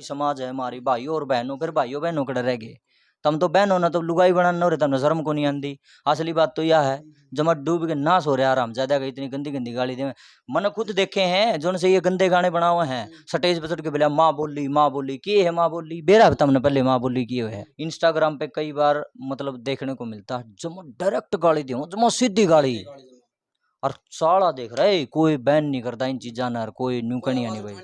समाज है हमारी भाइयों और बहनों, फिर भाइयों बहनों कड़े रह गए। तम तो बहन होना तो लुगाई बनाना रहे, तमने शर्म को नहीं आंदी। असली बात तो यह है, जमा डूब के नाश हो रहा है आराम ज्यादा, इतनी गंदी गंदी गाली दे। मन खुद देखे हैं जो से ये गंदे गाने बना हुए हैं, स्टेज पे चढ़ के बोला माँ बोली की है, माँ बोली बेरा तुमने पहले माँ बोली की है। इंस्टाग्राम पे कई बार मतलब देखने को मिलता है, जमा डायरेक्ट गाली दे, जमा सीधी गाली। और साला देख रहे कोई बैन नहीं करता इन चीजा ना, कोई न्यूकनी नहीं भाई,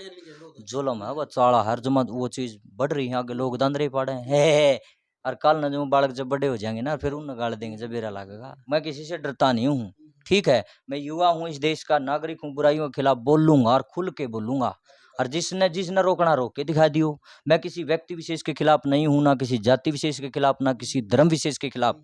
जुलम है वो साला हर जमा वो चीज बढ़ रही है, आगे लोग दंदरे पड़े हैं। और कल ना जो बालक जब बड़े हो जाएंगे ना, फिर उन्हें गाल देंगे जब बेरा लगेगा। मैं किसी से डरता नहीं हूँ, ठीक है, मैं युवा हूँ, इस देश का नागरिक हूँ, बुराइयों के खिलाफ बोलूंगा और खुल के बोलूंगा। और जिसने रोकना रोक के दिखा दियो। मैं किसी व्यक्ति विशेष के खिलाफ नहीं हूँ, ना किसी जाति विशेष के खिलाफ, ना किसी धर्म विशेष के खिलाफ,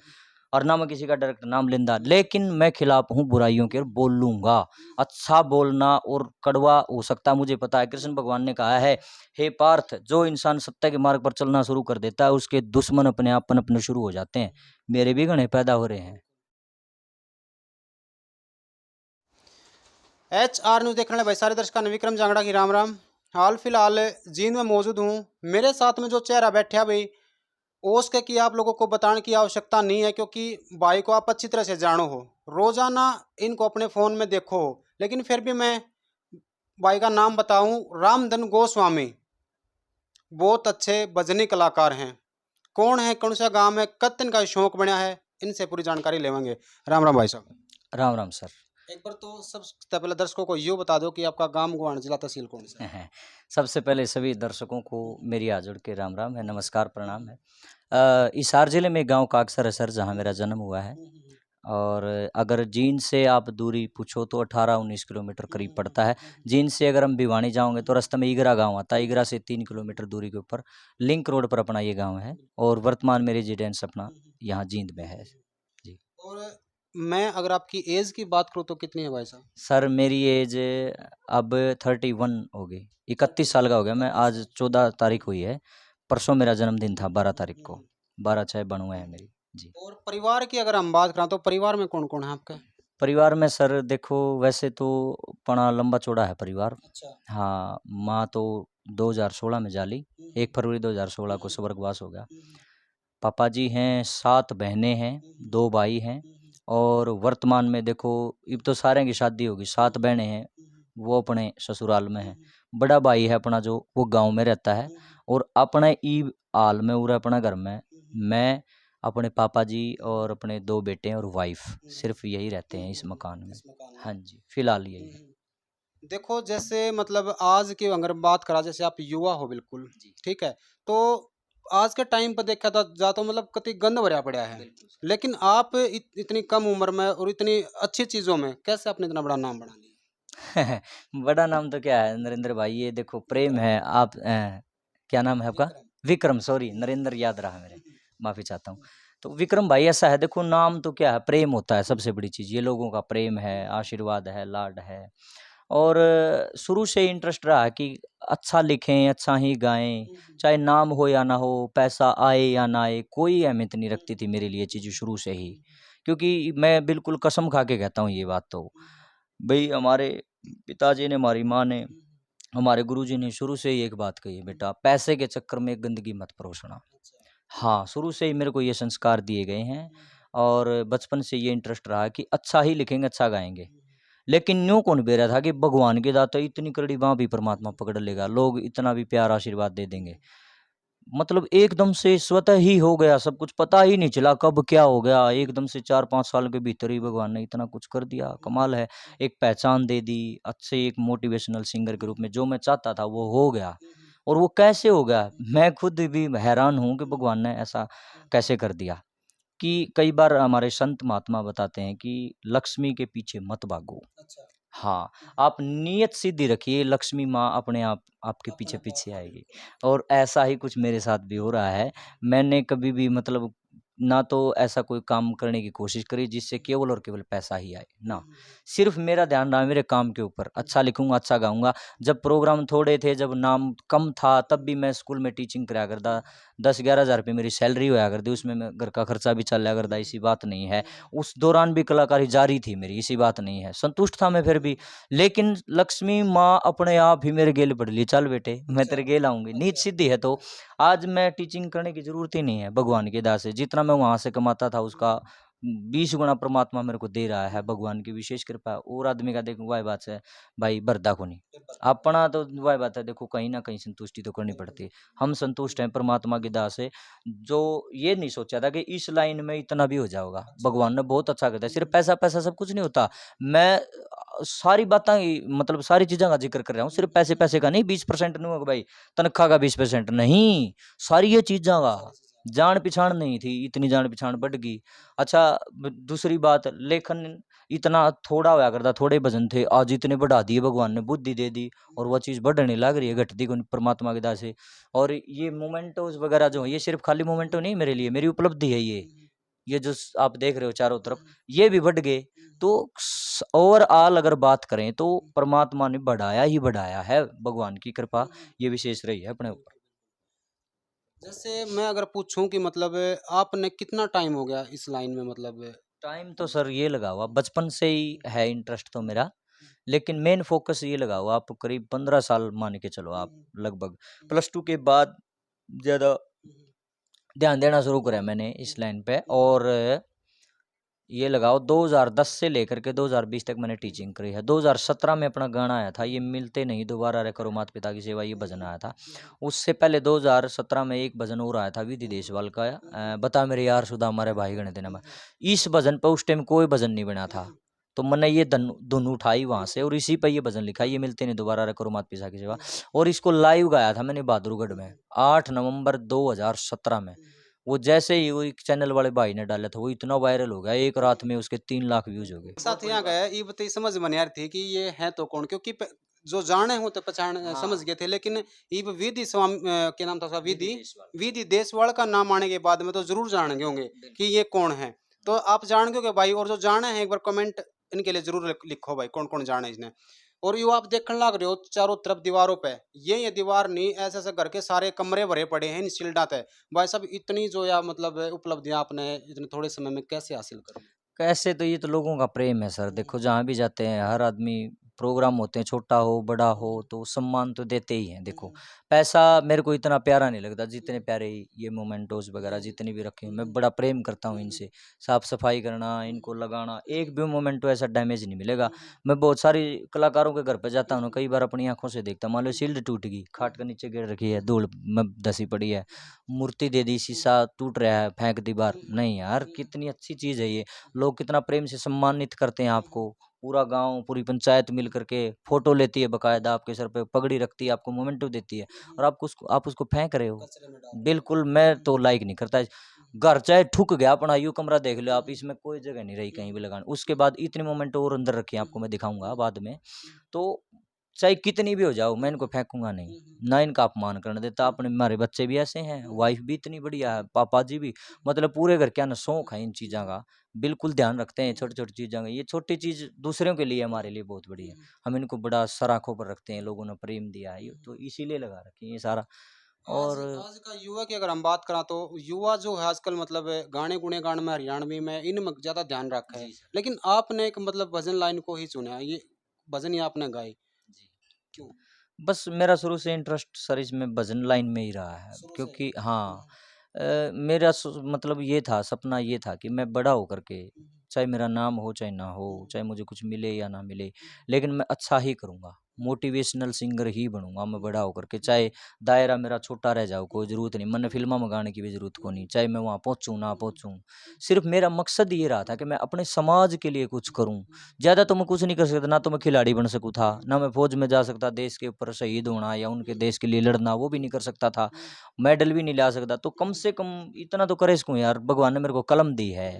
और ना मैं किसी का डायरेक्ट नाम लेंदा, लेकिन मैं खिलाफ हूँ बुराइयों के और बोलूंगा। अच्छा बोलना और कड़वा हो सकता है मुझे पता है, कृष्ण भगवान ने कहा है, हे पार्थ, जो इंसान सत्य के मार्ग पर चलना शुरू कर देता है उसके दुश्मन अपने आप पनपने शुरू हो जाते हैं। मेरे भी गणे पैदा हो रहे हैं। HR न्यूज़ देखने वाले भाई सारे दर्शकों ने विक्रम जांगड़ा की राम राम। हाल फिलहाल जींद में मौजूद हूँ। मेरे साथ में जो चेहरा बैठा है भाई, उसके की आप लोगों को बताने की आवश्यकता नहीं है, क्योंकि भाई को आप अच्छी तरह से जानो हो, रोजाना इनको अपने फ़ोन में देखो हो। लेकिन फिर भी मैं भाई का नाम बताऊं, रामधन गोस्वामी बहुत अच्छे भजनी कलाकार हैं। कौन है, कौन सा गांव है, कब इनका शौक बना है, इनसे पूरी जानकारी लेवांगे। राम राम भाई साहब। राम राम सर। एक बार तो सबसे पहले दर्शकों को यूँ बता दो कि आपका गांव गोवान जिला तहसील कौन सा है। सबसे पहले सभी दर्शकों को मेरी हाथ जोड़ के राम राम है, नमस्कार, प्रणाम है। हिसार जिले में गांव काकसर है सर, जहां मेरा जन्म हुआ है। और अगर जींद से आप दूरी पूछो तो 18-19 किलोमीटर करीब पड़ता है। जींद से अगर हम भिवानी जाओगे तो रास्ते में ईगरा गांव आता है, ईगरा से 3 किलोमीटर दूरी के ऊपर लिंक रोड पर अपना ये गांव है। और वर्तमान में रेजिडेंस अपना यहाँ जींद में है जी। और मैं अगर आपकी एज की बात करूँ तो कितनी है भाई साहब? सर मेरी एज अब 31 हो गई, 31 साल का हो गया मैं। आज 14 तारीख हुई है, परसों मेरा जन्मदिन था 12 तारीख को, 12/6 बनुए है मेरी जी। और परिवार की अगर हम बात करें तो परिवार में कौन कौन है आपका? परिवार में सर देखो, वैसे तो पना लंबा चौड़ा है परिवार। अच्छा। हाँ, माँ तो 2016 में जाली, 1 फरवरी 2016 को स्वर्गवास हो गया। पापा जी हैं, 7 बहनें हैं, 2 भाई हैं। और वर्तमान में देखो, अब तो सारे की शादी होगी, 7 बहनें हैं, वो अपने ससुराल में है। बड़ा भाई है अपना जो, वो गांव में रहता है। और अपने ई हाल में उरा अपना घर में मैं, अपने पापा जी और अपने 2 बेटे और वाइफ, सिर्फ यही रहते हैं इस मकान में। हाँ जी, फिलहाल यही है। देखो जैसे मतलब आज की अगर बात करा, जैसे आप युवा हो बिल्कुल, ठीक है, तो आज के टाइम पर देखा था जा तो मतलब कति गंद भरा पड़ा है। लेकिन आप इतनी कम उम्र में और इतनी अच्छी चीजों में कैसे आपने इतना बड़ा नाम बना लिया? बड़ा नाम तो क्या है नरेंद्र भाई, ये देखो प्रेम है। आप क्या नाम है आपका? विक्रम, सॉरी, नरेंद्र याद रहा मेरे, माफ़ी चाहता हूँ। तो विक्रम भाई ऐसा है, देखो नाम तो क्या है, प्रेम होता है सबसे बड़ी चीज़। ये लोगों का प्रेम है, आशीर्वाद है, लाड है। और शुरू से इंटरेस्ट रहा है कि अच्छा लिखें, अच्छा ही गाएं, चाहे नाम हो या ना हो, पैसा आए या ना आए, कोई अहमियत नहीं रखती थी मेरे लिए चीज़ शुरू से ही। क्योंकि मैं बिल्कुल कसम खा के कहता हूँ ये बात तो, भाई हमारे पिताजी ने, हमारी माँ ने, हमारे गुरुजी ने शुरू से ही एक बात कही है, बेटा पैसे के चक्कर में गंदगी मत परोसना। हाँ, शुरू से ही मेरे को ये संस्कार दिए गए हैं। और बचपन से ये इंटरेस्ट रहा कि अच्छा ही लिखेंगे, अच्छा गाएंगे। लेकिन यूँ कौन बेरा था कि भगवान के दाता इतनी करड़ी बाँ भी परमात्मा पकड़ लेगा, लोग इतना भी प्यार आशीर्वाद दे देंगे। मतलब एकदम से स्वतः ही हो गया सब कुछ, पता ही नहीं चला कब क्या हो गया, एकदम से 4-5 साल के भीतर ही भगवान ने इतना कुछ कर दिया, कमाल है। एक पहचान दे दी, अच्छे एक मोटिवेशनल सिंगर के रूप में, जो मैं चाहता था वो हो गया। और वो कैसे हो गया, मैं खुद भी हैरान हूँ कि भगवान ने ऐसा कैसे कर दिया। कि कई बार हमारे संत महात्मा बताते हैं कि लक्ष्मी के पीछे मत भागो। हाँ, आप नीयत सीधी रखिए, लक्ष्मी माँ अपने आप आपके पीछे पीछे आएगी। और ऐसा ही कुछ मेरे साथ भी हो रहा है। मैंने कभी भी मतलब ना तो ऐसा कोई काम करने की कोशिश करी जिससे केवल और केवल पैसा ही आए ना, सिर्फ मेरा ध्यान रहा मेरे काम के ऊपर। अच्छा लिखूंगा, अच्छा गाऊंगा। जब प्रोग्राम थोड़े थे, जब नाम कम था, तब भी मैं स्कूल में टीचिंग कराया करता। 10-11 हज़ार रुपये मेरी सैलरी होया करती, उसमें मैं घर का खर्चा भी चल करता, इसी बात नहीं है। उस दौरान भी कलाकारी जारी थी मेरी, इसी बात नहीं है, संतुष्ट था मैं फिर भी। लेकिन लक्ष्मी माँ अपने आप ही मेरे गेल पड़ ली, चल बेटे मैं तेरे गेल आऊंगी, नीच सिद्धि है। तो आज मैं टीचिंग करने की जरूरत ही नहीं है, भगवान की दया से जितना मैं वहां से कमाता था उसका 20 गुना परमात्मा मेरे को दे रहा है, भगवान की विशेष कृपा है। और आदमी का देखो वह बात है भाई, बरदा को नहीं अपना तो वह बात है, देखो कहीं ना कहीं संतुष्टि तो करनी पड़ती है। हम संतुष्ट हैं परमात्मा की दया से। जो ये नहीं सोचा था कि इस लाइन में इतना भी हो जाएगा, भगवान ने बहुत अच्छा करता है। सिर्फ पैसा पैसा सब कुछ नहीं होता। मैं सारी बातें मतलब सारी चीज़ों का जिक्र कर रहा हूँ, सिर्फ पैसे पैसे का नहीं, 20% नहीं होगा भाई, तनख्वाह का 20% नहीं, सारी ये चीज़ों का। जान पहचान नहीं थी, इतनी जान पहचान बढ़ गई। अच्छा दूसरी बात, लेखन इतना थोड़ा होया करता, थोड़े भजन थे, आज इतने बढ़ा दिए, भगवान ने बुद्धि दे दी और वह चीज़ बढ़ने लग रही है, घटती को परमात्मा की दया से। और ये मोमेंटोज वगैरह जो है, ये सिर्फ खाली मोमेंटो नहीं मेरे लिए, मेरी उपलब्धि है ये जो आप देख रहे हो चारों तरफ, ये भी बढ़ गए। तो ओवरऑल अगर बात करें तो परमात्मा ने बढ़ाया ही बढ़ाया है, भगवान की कृपा ये विशेष रही है अपने ऊपर। जैसे मैं अगर पूछूं कि मतलब आपने कितना टाइम हो गया इस लाइन में, मतलब टाइम तो सर ये लगा हुआ बचपन से ही है इंटरेस्ट तो मेरा, लेकिन मेन फोकस ये लगा हुआ आप करीब 15 साल मान के चलो आप लगभग। +2 के बाद ज़्यादा ध्यान देना शुरू करा मैंने इस लाइन पे। और ये लगाओ 2010 से लेकर के 2020 तक मैंने टीचिंग करी है। 2017 में अपना गाना आया था, ये मिलते नहीं दोबारा रे करो माता पिता की सेवा, ये भजन आया था। उससे पहले 2017 में एक भजन और आया था विधि देशवाल का, बता मेरे यार सुधा हमारे भाई गणे देना। इस भजन पर उस टाइम कोई भजन नहीं बना था, तो मैंने ये धुन उठाई वहाँ से और इसी पर ये भजन लिखा, ये मिलते नहीं दोबारा रे करो माता पिता की सेवा। और इसको लाइव गाया था मैंने बहादुरगढ़ में 8 नवंबर 2017 में। वो जैसे ही वो एक चैनल वाले भाई ने डाला था, वो इतना वायरल हो गया, एक रात में उसके 3 लाख व्यूज हो गए। साथ यहाँ गए ये बताइए, समझ में नहीं आ रही थी कि ये है तो कौन, क्योंकि जो जाने हो तो पहचान समझ गए थे, लेकिन ये विधि स्वामी क्या नाम था उसका, विधि विधि देशवाल का नाम आने के बाद में तो जरूर जानेंगे होंगे कि ये कौन है। तो आप जान गए भाई, और जो जाने हैं एक बार कमेंट इनके लिए जरूर लिखो भाई, कौन कौन जाने इसने। और यो आप देखने लग रहे हो चारों तरफ दीवारों पे, ये दीवार नहीं, ऐसे ऐसे घर के सारे कमरे भरे पड़े हैं इन शील्डा पे। भाई साहब इतनी जो या मतलब उपलब्धियां आपने इतने थोड़े समय में कैसे हासिल करी? कैसे, तो ये तो लोगों का प्रेम है सर। देखो जहाँ भी जाते हैं हर आदमी, प्रोग्राम होते हैं छोटा हो बड़ा हो तो सम्मान तो देते ही हैं। देखो पैसा मेरे को इतना प्यारा नहीं लगता जितने प्यारे ये मोमेंटोज वगैरह जितने भी रखे हैं, मैं बड़ा प्रेम करता हूँ इनसे। साफ सफाई करना, इनको लगाना, एक भी मोमेंटो ऐसा डैमेज नहीं मिलेगा। मैं बहुत सारी कलाकारों के घर पर जाता हूँ, कई बार अपनी आंखों से देखता हूँ, मान लो शील्ड टूट गई, खाट के नीचे गिर रखी है, धूल में धसी पड़ी है, मूर्ति दे दी, शीशा टूट रहा है, फेंक दी बाहर। नहीं यार, कितनी अच्छी चीज़ है ये, लोग कितना प्रेम से सम्मानित करते हैं आपको। पूरा गांव पूरी पंचायत मिल करके फोटो लेती है, बकायदा आपके सर पे पगड़ी रखती है, आपको मोमेंटो देती है, और आप उसको फेंक रहे हो। बिल्कुल मैं तो लाइक नहीं करता। घर चाहे ठुक गया अपना, यू कमरा देख लो आप, इसमें कोई जगह नहीं रही कहीं भी लगाने। उसके बाद इतने मोमेंटो और अंदर रखे हैं, आपको मैं दिखाऊंगा बाद में। तो चाहे कितनी भी हो जाओ मैं इनको फेंकूंगा नहीं, ना इनका अपमान करने देता। अपने हमारे बच्चे भी ऐसे हैं, वाइफ भी इतनी बढ़िया है, पापा जी भी, मतलब पूरे घर क्या ना शौक है इन चीज़ों का, बिल्कुल ध्यान रखते हैं छोटी छोटी चीज़ों का। ये छोटी चीज़ दूसरों के लिए हमारे लिए बहुत बड़ी है, हम इनको बड़ा सराखों पर रखते हैं, लोगों ने प्रेम दिया है, तो इसीलिए लगा रखे हैं ये सारा। आज और आज का युवा की अगर हम बात करा तो युवा जो है आजकल मतलब गाने गुने गाने में हरियाणवी में इनमें ज्यादा ध्यान रखा है, जी सर, लेकिन आपने एक मतलब भजन लाइन को ही चुना, ये भजन ही आपने गाए, जी क्यों? बस मेरा शुरू से इंटरेस्ट सर इसमें भजन लाइन में ही रहा है, शुरू से? क्योंकि हाँ मेरा मतलब ये था, सपना ये था कि मैं बड़ा होकर के, चाहे मेरा नाम हो चाहे ना हो, चाहे मुझे कुछ मिले या ना मिले, लेकिन मैं अच्छा ही करूँगा, मोटिवेशनल सिंगर ही बनूंगा मैं बड़ा होकर के। चाहे दायरा मेरा छोटा रह जाओ, कोई ज़रूरत नहीं, मैंने फिल्मा में गाने की भी ज़रूरत को नहीं, चाहे मैं वहाँ पहुँचूँ ना पहुँचूँ, सिर्फ मेरा मकसद ये रहा था कि मैं अपने समाज के लिए कुछ करूँ। ज़्यादा तो मैं कुछ नहीं कर सकता, ना तो मैं खिलाड़ी बन सकूँ था, ना मैं फौज में जा सकता, देश के ऊपर शहीद होना या उनके देश के लिए लड़ना वो भी नहीं कर सकता था, मेडल भी नहीं ला सकता। तो कम से कम इतना तो करे सकूँ यार, भगवान ने मेरे को कलम दी है,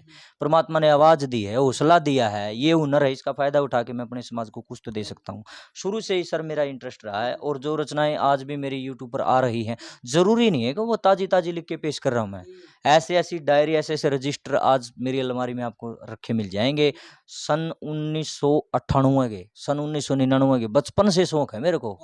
परमात्मा ने आवाज़ दी है, हौसला दिया है, ये हुनर है, इसका फ़ायदा उठा के मैं अपने समाज को कुछ तो दे सकता हूँ। शुरू से ही सर मेरा इंटरेस्ट रहा है, और जो रचनाएं आज भी मेरी यूट्यूब पर आ रही हैं, जरूरी नहीं है कि वो ताजी ताजी लिख के पेश कर रहा हूँ मैं। ऐसे ऐसी डायरी, ऐसे ऐसे रजिस्टर आज मेरी अलमारी में आपको रखे मिल जाएंगे। सन 1998 के, सन 1999 के, बचपन से शौक है मेरे को।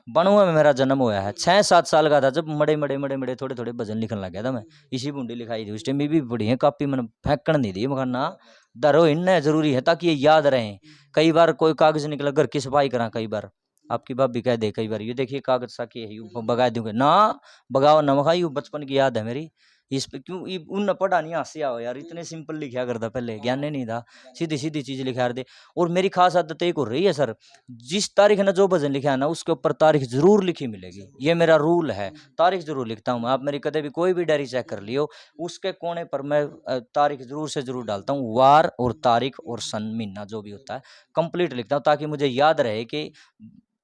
बनवा में मेरा जन्म हुआ है, 6-7 साल का था जब मड़े मड़े मड़े मड़े थोड़े थोड़े भजन लिखने लग गया था मैं। इसी बूंदी लिखाई थी उस टाइम भी पड़ी है कापी, मैंने फेंकण नहीं दी, मगर ना धरो इन्हें जरूरी है ताकि ये याद रहे। कई बार कोई कागज निकला, घर की सफाई करा, कई बार आपकी भाभी कह दे, कई बार ये देखिए कागज सा के है बगा दूंगे ना, बगाओ न मखाई, बचपन की याद है मेरी। इस पे क्यों उन पढ़ा नहीं, हंसी आओ यार, इतने सिंपल लिखा करता पहले, ज्ञान नहीं था, सीधी सीधी चीज लिखा दे। और मेरी खास आदत एक हो रही है सर, जिस तारीख ने जो भजन लिखा है ना, उसके ऊपर तारीख जरूर लिखी मिलेगी, ये मेरा रूल है, तारीख जरूर लिखता हूँ मैं। आप मेरी कदे भी कोई भी डायरी चेक कर लियो, उसके कोने पर मैं तारीख जरूर से जरूर डालता हूँ, वार और तारीख और सन महीना जो भी होता है कंप्लीट लिखता हूँ, ताकि मुझे याद रहे कि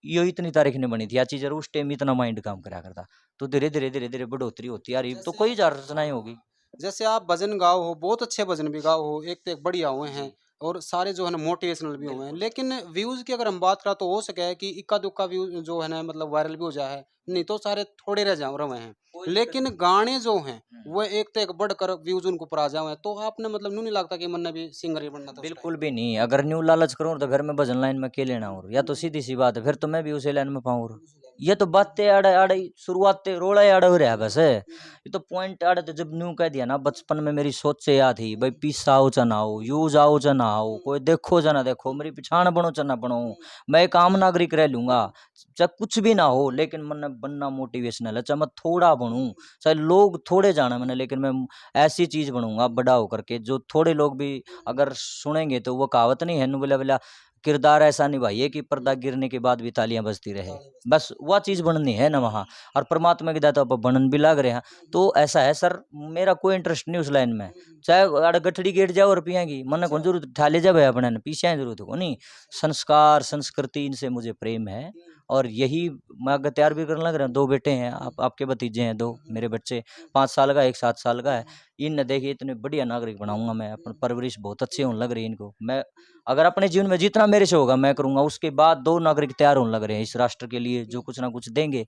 ये इतनी तारीख ने बनी थी या चीज, उस टाइम इतना माइंड काम करा करता। तो धीरे धीरे धीरे धीरे बढ़ोतरी होती है, तो कोई जार रचनाएं होगी। जैसे आप भजन गाओ हो, बहुत अच्छे भजन भी गाओ हो, एक तो एक बढ़िया हुए हैं, और सारे जो है ना मोटिवेशनल भी हुए हैं। लेकिन व्यूज की अगर हम बात करें तो हो सके है कि इक्का दुक्का व्यूज जो है ना मतलब वायरल भी हो जाए, नहीं तो सारे थोड़े रह जाओ रहे हैं। लेकिन गाने जो हैं वो एक तो एक बढ़कर व्यूज उनको पर आ जाए, तो आपने मतलब न्यू नहीं लगता कि मन ने भी सिंगर ही बनना था? बिल्कुल भी नहीं, अगर न्यू लालच करूँ तो घर में भजन लाइन में के लेना, और या तो सीधी सी बात है, फिर तो मैं भी उसी लाइन में पाऊँ। ये तो बातें आड़े आड़े शुरुआत रोड़ा आड़े हो रहा है बस, ये तो पॉइंट आड़े। तो जब न्यू कह दिया ना, बचपन में मेरी सोच से याद थी भाई, पीसा आओ चा ना हो, यूज आओ चा ना हो, कोई देखो चा ना देखो, मेरी पिछाण बनो चा ना बनो, मैं एक आम नागरिक रह लूंगा, चाहे कुछ भी ना हो, लेकिन मन बनना मोटिवेशनल है। चाहे मैं थोड़ा बनूं, चाहे लोग थोड़े जाना मैंने, लेकिन मैं ऐसी चीज बनूंगा बड़ा होकर के, जो थोड़े लोग भी अगर सुनेंगे तो वो कहावत नहीं है, नुबला बिला किरदार ऐसा निभाइए कि पर्दा गिरने के बाद भी तालियां बजती रहे, बस वह चीज बननी है ना वहाँ। और परमात्मा की दाता पर बनन भी लग रहे हैं। तो ऐसा है सर, मेरा कोई इंटरेस्ट नहीं उस लाइन में, चाहे गठड़ी गेट जाओ रुपया की, मन कौन जरूरत ठाले जाए अपने पीछे जरूरत हो नहीं। संस्कार संस्कृति इनसे मुझे प्रेम है, और यही मैं आगे तैयार भी करने लग रहा हूँ। 2 बेटे हैं, आपके भतीजे हैं 2 मेरे बच्चे, 5 साल का, 1 7 साल का है। इन देखिए इतने बढ़िया नागरिक बनाऊंगा मैं, अपन परवरिश बहुत अच्छे होने लग रही है इनको। मैं अगर अपने जीवन में जितना मेरे से होगा मैं करूंगा, उसके बाद 2 नागरिक तैयार होने लग रहे हैं इस राष्ट्र के लिए, जो कुछ ना कुछ देंगे,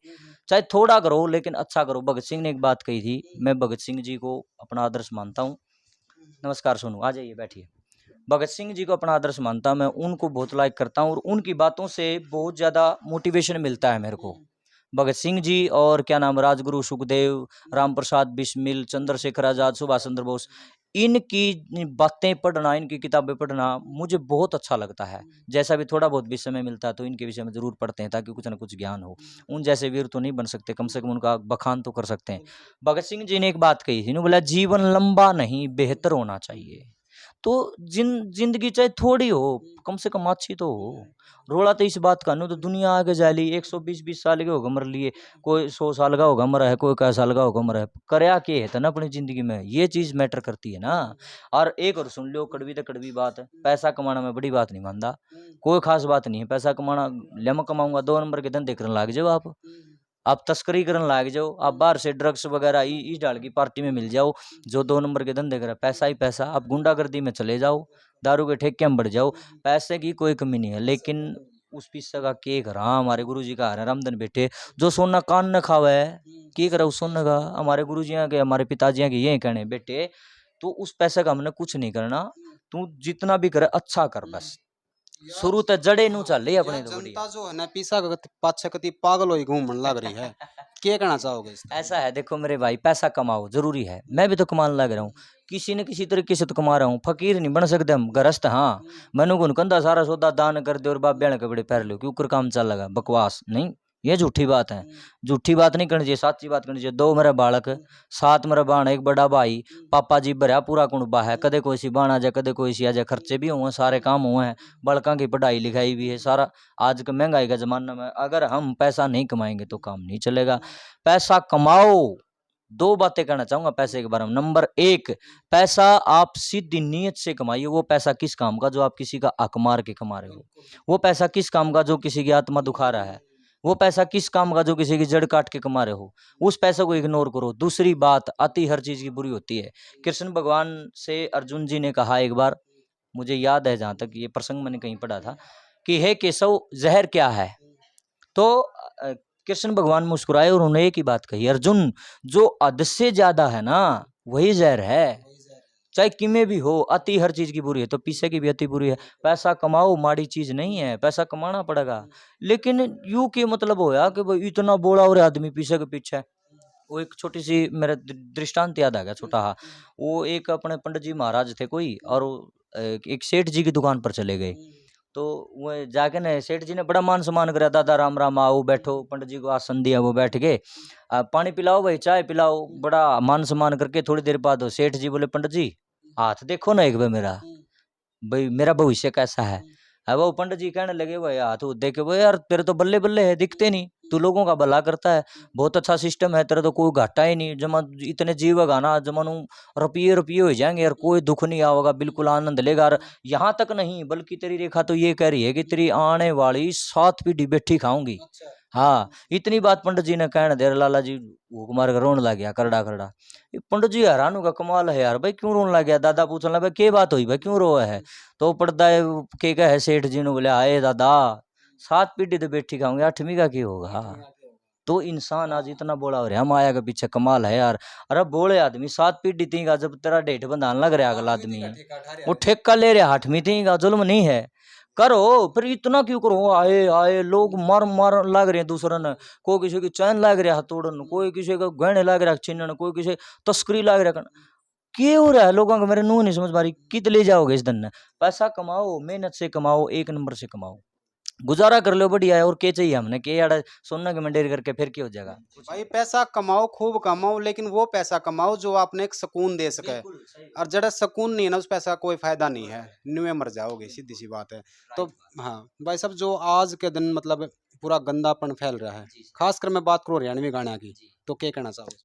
चाहे थोड़ा करो लेकिन अच्छा करो। भगत सिंह ने एक बात कही थी, मैं भगत सिंह जी को अपना आदर्श मानता हूँ। नमस्कार सोनू, आ जाइए बैठिए। भगत सिंह जी को अपना आदर्श मानता हूं, मैं उनको बहुत लाइक करता हूं, और उनकी बातों से बहुत ज़्यादा मोटिवेशन मिलता है मेरे को। भगत सिंह जी और क्या नाम, राजगुरु सुखदेव, राम प्रसाद बिस्मिल, चंद्रशेखर आज़ाद, सुभाष चंद्र बोस, इनकी बातें पढ़ना, इनकी किताबें पढ़ना मुझे बहुत अच्छा लगता है। जैसा भी थोड़ा बहुत भी समय मिलता है तो इनके विषय में ज़रूर पढ़ते हैं, ताकि कुछ ना कुछ ज्ञान हो। उन जैसे वीर तो नहीं बन सकते, कम से कम उनका बखान तो कर सकते हैं। भगत सिंह जी ने एक बात कही थी, उन्होंने बोला जीवन लंबा नहीं बेहतर होना चाहिए। तो जिंदगी चाहे थोड़ी हो, कम से कम अच्छी तो हो। रोला तो इस बात का नहीं तो दुनिया आगे जा ली, 120 साल के होगा मर लिए, कोई 100 साल का होगा मरा है, कोई कै साल का होगा मरा है, करया के है ना अपनी जिंदगी में, ये चीज मैटर करती है ना। और एक और सुन लो, कड़वी तो कड़वी बात है, पैसा कमाना मैं बड़ी बात नहीं मानता, कोई खास बात नहीं है पैसा कमाना। ले मैं कमाऊंगा 2 नंबर के धंधे करने लग जाओ, आप तस्करी करने लग जाओ, आप बाहर से ड्रग्स वगैरह इस डाल की पार्टी में मिल जाओ, जो 2 नंबर के धंधे करे, पैसा ही पैसा। आप गुंडागर्दी में चले जाओ, दारू के ठेके में बढ़ जाओ, पैसे की कोई कमी नहीं है। लेकिन उस पिस्सा का केक रहा हमारे गुरु जी का है रामधन बेटे, जो सोना कान न खावे है की करे उस सोने का। हमारे गुरु जी के, हमारे पिताजी के ये कहने बेटे, तो उस पैसे का हमने कुछ नहीं करना, तू जितना भी करे अच्छा कर, बस शुरू तक जड़े नु चल रही अपने। तो जनता जो है ना पीसा पाछे कति पागल हो घूमने लग रही है, क्या कहना चाहोगे इस तरह? ऐसा है, देखो मेरे भाई, पैसा कमाओ जरूरी है, मैं भी तो कमाने लग रहा हूँ, किसी न किसी तरीके से तो कमा रहा हूँ। फकीर नहीं बन सकते हम, गरस्त हाँ। मैंने गुन कंधा सारा सौदा दान कर दे और बाप ब्याह कपड़े पहन लो, क्यों काम चल लगा, बकवास नहीं, ये झूठी बात है। झूठी बात नहीं करनी चाहिए, सच्ची बात करनी चाहिए। 2 मेरा बालक, 7 मेरा बाण, एक बड़ा भाई, पापा जी भरया पूरा कुणबा है, कदे कोई सी बाण आ जाए, कदे कोई सी आ जाए, खर्चे भी हुए, सारे काम हुए हैं, बड़का की पढ़ाई लिखाई भी है, सारा। आज के महंगाई का जमाना में अगर हम पैसा नहीं कमाएंगे तो काम नहीं चलेगा। पैसा कमाओ। 2 बातें कहना चाहूंगा पैसे के बारे में। नंबर 1, पैसा आप सीधी नीयत से कमाइए। वो पैसा किस काम का जो आप किसी का हक मार के कमा रहे हो? वो पैसा किस काम का जो किसी की आत्मा दुखा रहा है? वो पैसा किस काम का जो किसी की जड़ काट के कमा रहे हो? उस पैसे को इग्नोर करो। दूसरी बात, अति हर चीज की बुरी होती है। कृष्ण भगवान से अर्जुन जी ने कहा एक बार, मुझे याद है जहां तक ये प्रसंग मैंने कहीं पढ़ा था, कि हे केशव, जहर क्या है? तो कृष्ण भगवान मुस्कुराए और उन्होंने एक ही बात कही, अर्जुन जो हद से ज्यादा है ना वही जहर है। चाहे किमें भी हो, अति हर चीज की बुरी है, तो पीछे की भी अति बुरी है। पैसा कमाओ माड़ी चीज नहीं है, पैसा कमाना पड़ेगा, लेकिन यू के मतलब होया कि भाई इतना बोला और आदमी पीछे के पीछे। वो एक छोटी सी मेरा दृष्टांत याद आ गया छोटा सा। वो एक अपने पंडित जी महाराज थे कोई, और वो एक सेठ जी की दुकान पर चले गए। तो वो जाके ना सेठ जी ने बड़ा मान सम्मान करा, दादा राम राम आओ बैठो, पंडित जी को आसन दिया, वो बैठ गए। पानी पिलाओ भाई, चाय पिलाओ, बड़ा मान सम्मान करके थोड़ी देर बाद सेठ जी बोले, पंडित जी हाथ देखो ना एक बार मेरा, भाई मेरा भविष्य कैसा है। अब वो पंडित जी कहने लगे, भाई हाथ देखे, भाई यार तेरे तो बल्ले बल्ले है, दिखते नहीं, तू लोगों का भला करता है, बहुत अच्छा सिस्टम है तेरा, तो कोई घाटा ही नहीं, जमा इतने जीव गाना जमानू रुपये रुपये हो जाएंगे यार, कोई दुख नहीं आओगा, बिल्कुल आनंद लेगा। और यहाँ तक नहीं बल्कि तेरी रेखा तो ये कह रही है कि तेरी आने वाली 7 पीढ़ी बैठी खाऊंगी। हाँ, इतनी बात पंडित जी ने कहने दे, लाला जी भूख मार कर रोने लग गया करड़ा करड़ा। ये पंडित जी हैरान होगा, कमाल है यार, भाई क्यों रोने लग गया। दादा पूछने लगा, भाई क्या बात हुई भाई, क्यों रोया है। तो पड़दा है के कहे सेठ जी ने, बोले आए दादा 7 पीढ़ी तो बैठी खाऊंगे, 8वीं का क्या होगा। तो इंसान आज इतना बोला हो रहा माया के पीछे, कमाल है यार। अरे बोले आदमी 7 पीढ़ी तीन का, जब तेरा डेट बंधान लग रहा अगला आदमी वो ठेका ले रहा 8वीं तीन का, जुल्म नहीं है। करो फिर इतना क्यों करो, आए आए लोग मार मार लाग रहे हैं दूसरे ने, कोई किसी की चैन लाग रहा है तोड़न, कोई किसी का गहने लाग रहा है छीनन, कोई किसी तस्करी लाग रहा है। क्या हो रहा है लोगों को, मेरे नूह नहीं समझ पा रही। कित ले जाओगे इस धन ने, पैसा कमाओ, मेहनत से कमाओ, एक नंबर से कमाओ, गुजारा कर लो, बढ़िया है। और क्या चाहिए हमने, के यार सोना के मंडेर करके फिर क्या हो जाएगा। भाई पैसा कमाओ, खूब कमाओ, लेकिन वो पैसा कमाओ जो आपने एक सुकून दे सके। और जरा सुकून नहीं है ना, उस पैसा का कोई फायदा नहीं है, नुए मर जाओगे, सीधी सी बात है। तो हाँ भाई साहब, जो आज के दिन मतलब पूरा गंदापन फैल रहा है, खासकर मैं बात करूँ हरियाणवी गाना की, तो क्या कहना चाहोगे।